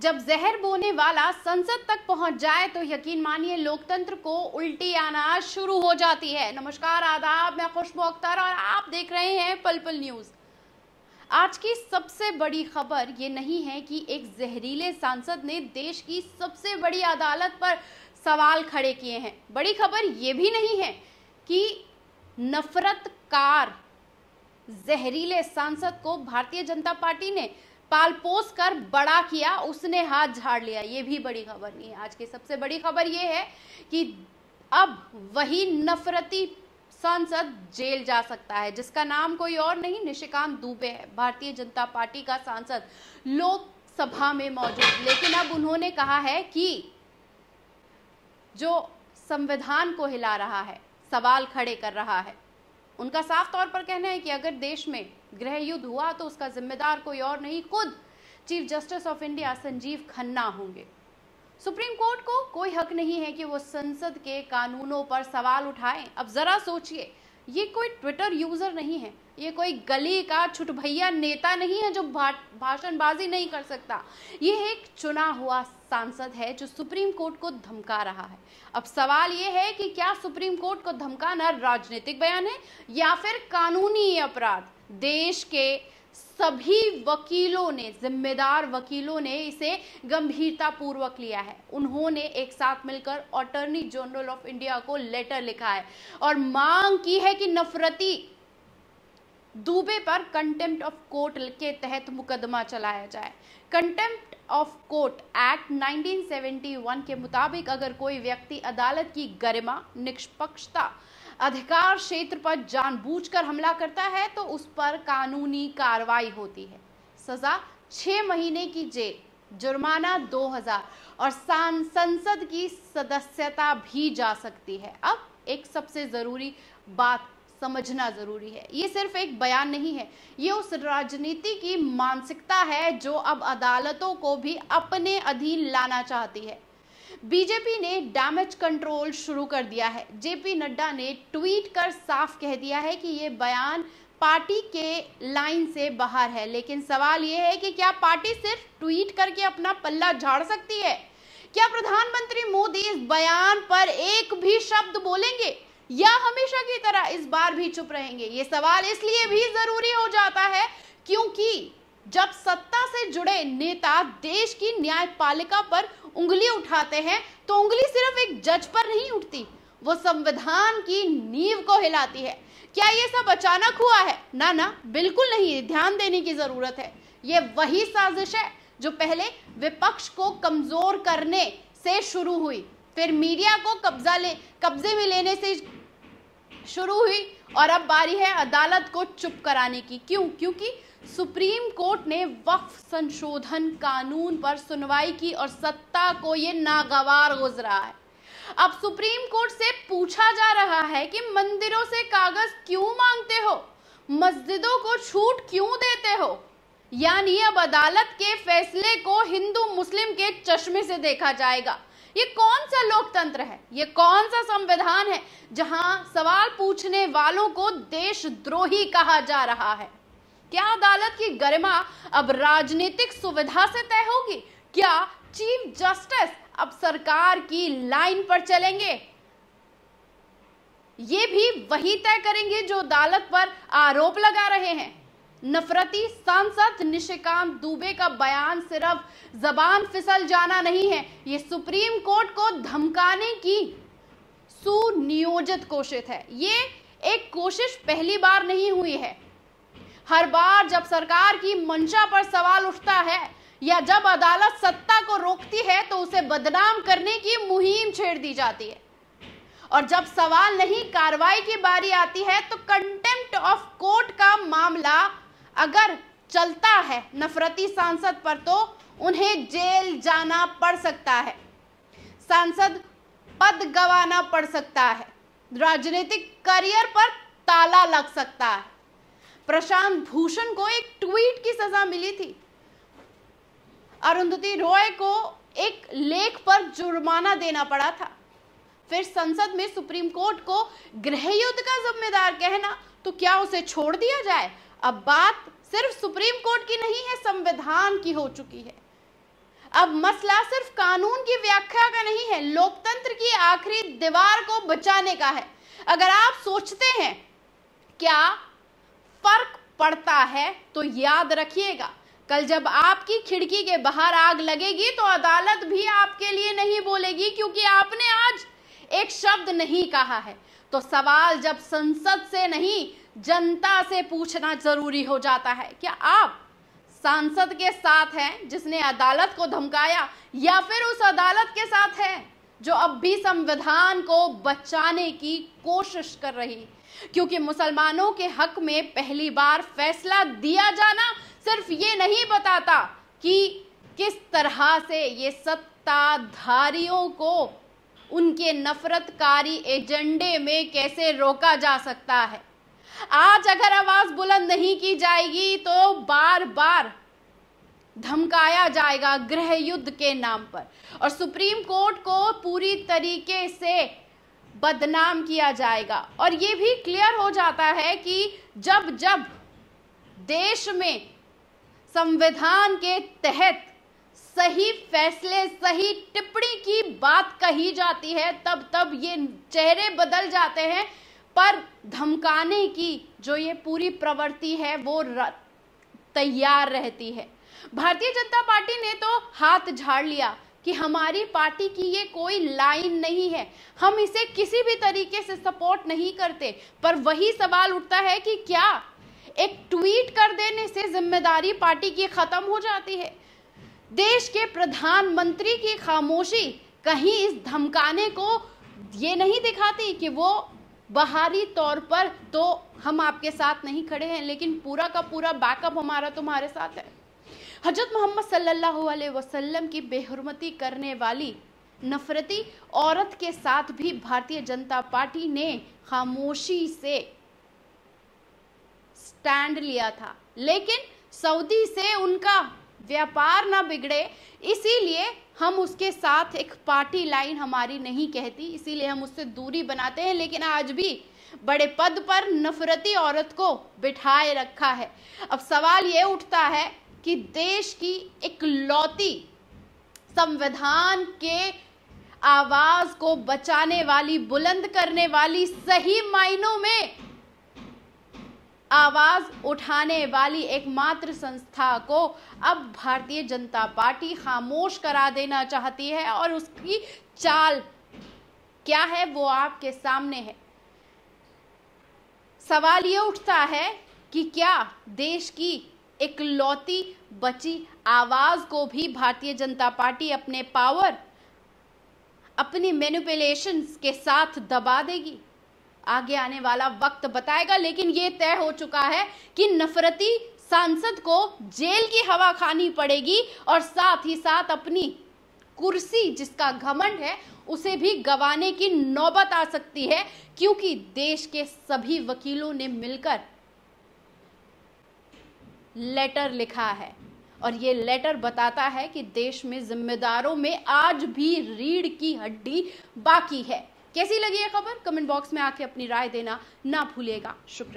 जब जहर बोने वाला संसद तक पहुंच जाए तो यकीन मानिए लोकतंत्र को उल्टी आना शुरू हो जाती है। नमस्कार, आदाब, मैं खुशबू अख्तर और आप देख रहे हैं पल पल न्यूज। आज की सबसे बड़ी खबर ये नहीं है कि एक जहरीले सांसद ने देश की सबसे बड़ी अदालत पर सवाल खड़े किए हैं। बड़ी खबर ये भी नहीं है कि नफरतकार जहरीले सांसद को भारतीय जनता पार्टी ने पालपोस कर बड़ा किया, उसने हाथ झाड़ लिया। ये भी बड़ी खबर नहीं है। आज की सबसे बड़ी खबर ये है कि अब वही नफरती सांसद जेल जा सकता है, जिसका नाम कोई और नहीं निशिकांत दुबे है। भारतीय जनता पार्टी का सांसद लोकसभा में मौजूद, लेकिन अब उन्होंने कहा है कि जो संविधान को हिला रहा है, सवाल खड़े कर रहा है, उनका साफ तौर पर कहना है कि अगर देश में गृह युद्ध हुआ तो उसका जिम्मेदार कोई और नहीं, खुद chief justice of India Sanjiv Khanna होंगे। सुप्रीम कोर्ट को कोई हक नहीं है कि वो संसद के कानूनों पर सवाल उठाए। अब जरा सोचिए, ये कोई ट्विटर यूजर नहीं है, ये कोई गली का छुटभैया नेता नहीं है जो भाषणबाजी नहीं कर सकता। ये एक चुना हुआ सांसद है जो सुप्रीम कोर्ट को धमका रहा है। अब सवाल ये है कि क्या सुप्रीम कोर्ट को धमकाना राजनीतिक बयान है या फिर कानूनी अपराध। देश के सभी वकीलों ने, जिम्मेदार वकीलों ने इसे गंभीरता पूर्वक लिया है। उन्होंने एक साथ मिलकर अटॉर्नी जनरल ऑफ इंडिया को लेटर लिखा है और मांग की है कि नफरती दुबे पर कंटेम्प्ट ऑफ कोर्ट के तहत मुकदमा चलाया जाए। कंटेम्प्ट ऑफ कोर्ट एक्ट 1971 के मुताबिक अगर कोई व्यक्ति अदालत की गरिमा, निष्पक्षता, अधिकार क्षेत्र पर जानबूझकर हमला करता है तो उस पर कानूनी कार्रवाई होती है। सजा 6 महीने की जेल, जुर्माना 2000 और संसद की सदस्यता भी जा सकती है। अब एक सबसे जरूरी बात समझना जरूरी है, ये सिर्फ एक बयान नहीं है, ये उस राजनीति की मानसिकता है जो अब अदालतों को भी अपने अधीन लाना चाहती है। बीजेपी ने डैमेज कंट्रोल शुरू कर दिया है। जेपी नड्डा ने ट्वीट कर साफ कह दिया है कि ये बयान पार्टी के लाइन से बाहर है। लेकिन सवाल ये है कि क्या पार्टी सिर्फ ट्वीट करके अपना पल्ला झाड़ सकती है? क्या प्रधानमंत्री मोदी इस बयान पर एक भी शब्द बोलेंगे या हमेशा की तरह इस बार भी चुप रहेंगे? ये सवाल इसलिए भी जरूरी हो जाता है क्योंकि जब सत्ता से जुड़े नेता देश की न्यायपालिका पर उंगली उठाते हैं तो उंगली सिर्फ एक जज पर नहीं उठती, वो संविधान की नींव को हिलाती है। क्या ये सब अचानक हुआ है? ना, बिल्कुल नहीं। ध्यान देने की जरूरत है। ये वही साजिश है जो पहले विपक्ष को कमजोर करने से शुरू हुई, फिर मीडिया को कब्जे में लेने से शुरू हुई और अब बारी है अदालत को चुप कराने की। क्यों? क्योंकि सुप्रीम कोर्ट ने वक्फ संशोधन कानून पर सुनवाई की और सत्ता को ये नागवार गुजरा है। अब सुप्रीम कोर्ट से पूछा जा रहा है कि मंदिरों से कागज क्यों मांगते हो, मस्जिदों को छूट क्यों देते हो? यानी अब अदालत के फैसले को हिंदू मुस्लिम के चश्मे से देखा जाएगा। ये कौन सा लोकतंत्र है? ये कौन सा संविधान है जहां सवाल पूछने वालों को देशद्रोही कहा जा रहा है? क्या अदालत की गरिमा अब राजनीतिक सुविधा से तय होगी? क्या चीफ जस्टिस अब सरकार की लाइन पर चलेंगे? ये भी वही तय करेंगे जो अदालत पर आरोप लगा रहे हैं। नफरती सांसद निशिकांत दुबे का बयान सिर्फ जबान फिसल जाना नहीं है, ये सुप्रीम कोर्ट को धमकाने की सुनियोजित कोशिश है। ये एक कोशिश पहली बार नहीं हुई है। हर बार जब सरकार की मंशा पर सवाल उठता है या जब अदालत सत्ता को रोकती है तो उसे बदनाम करने की मुहिम छेड़ दी जाती है। और जब सवाल नहीं कार्रवाई की बारी आती है तो कंटेम्प्ट ऑफ कोर्ट का मामला अगर चलता है नफरती सांसद पर तो उन्हें जेल जाना पड़ सकता है, सांसद पद गंवाना पड़ सकता है, राजनीतिक करियर पर ताला लग सकता है। प्रशांत भूषण को एक ट्वीट की सजा मिली थी, अरुंधति रॉय को एक लेख पर जुर्माना देना पड़ा था, फिर संसद में सुप्रीम कोर्ट को गृह युद्ध का जिम्मेदार कहना, तो क्या उसे छोड़ दिया जाए? अब बात सिर्फ सुप्रीम कोर्ट की नहीं है, संविधान की हो चुकी है। अब मसला सिर्फ कानून की व्याख्या का नहीं है, लोकतंत्र की आखिरी दीवार को बचाने का है। अगर आप सोचते हैं क्या फर्क पड़ता है तो याद रखिएगा, कल जब आपकी खिड़की के बाहर आग लगेगी तो अदालत भी आपके लिए नहीं बोलेगी, क्योंकि आपने आज एक शब्द नहीं कहा है। तो सवाल जब संसद से नहीं जनता से पूछना जरूरी हो जाता है, क्या आप सांसद के साथ हैं जिसने अदालत को धमकाया, या फिर उस अदालत के साथ है जो अब भी संविधान को बचाने की कोशिश कर रही? क्योंकि मुसलमानों के हक में पहली बार फैसला दिया जाना सिर्फ ये नहीं बताता कि किस तरह से ये सत्ताधारियों को उनके नफरतकारी एजेंडे में कैसे रोका जा सकता है। आज अगर आवाज बुलंद नहीं की जाएगी तो बार बार धमकाया जाएगा गृह युद्ध के नाम पर, और सुप्रीम कोर्ट को पूरी तरीके से बदनाम किया जाएगा। और ये भी क्लियर हो जाता है कि जब जब देश में संविधान के तहत सही फैसले, सही टिप्पणी की बात कही जाती है, तब तब ये चेहरे बदल जाते हैं, पर धमकाने की जो ये पूरी प्रवृत्ति है वो तैयार रहती है। भारतीय जनता पार्टी ने तो हाथ झाड़ लिया कि हमारी पार्टी की ये कोई लाइन नहीं है, हम इसे किसी भी तरीके से सपोर्ट नहीं करते। पर वही सवाल उठता है कि क्या एक ट्वीट कर देने से जिम्मेदारी पार्टी की खत्म हो जाती है? देश के प्रधानमंत्री की खामोशी कहीं इस धमकाने को ये नहीं दिखाती कि वो बाहरी तौर पर तो हम आपके साथ नहीं खड़े हैं, लेकिन पूरा का पूरा बैकअप हमारा तुम्हारे साथ है। हजरत मोहम्मद सल्लल्लाहु अलैहि वसल्लम की बेहुरमती करने वाली नफरती औरत के साथ भी भारतीय जनता पार्टी ने खामोशी से स्टैंड लिया था, लेकिन सऊदी से उनका व्यापार ना बिगड़े इसीलिए हम उसके साथ एक पार्टी लाइन हमारी नहीं कहती, इसीलिए हम उससे दूरी बनाते हैं। लेकिन आज भी बड़े पद पर नफरती औरत को बिठाए रखा है। अब सवाल ये उठता है कि देश की इकलौती संविधान के आवाज को बचाने वाली, बुलंद करने वाली, सही मायनों में आवाज उठाने वाली एकमात्र संस्था को अब भारतीय जनता पार्टी खामोश करा देना चाहती है, और उसकी चाल क्या है वो आपके सामने है। सवाल ये उठता है कि क्या देश की इकलौती बची आवाज को भी भारतीय जनता पार्टी अपने पावर, अपनी मैनिपुलेशंस के साथ दबा देगी? आगे आने वाला वक्त बताएगा, लेकिन ये तय हो चुका है कि नफरती सांसद को जेल की हवा खानी पड़ेगी, और साथ ही साथ अपनी कुर्सी जिसका घमंड है उसे भी गंवाने की नौबत आ सकती है, क्योंकि देश के सभी वकीलों ने मिलकर लेटर लिखा है, और ये लेटर बताता है कि देश में जिम्मेदारों में आज भी रीढ़ की हड्डी बाकी है। कैसी लगी ये खबर? कमेंट बॉक्स में आके अपनी राय देना ना भूलिएगा। शुक्रिया।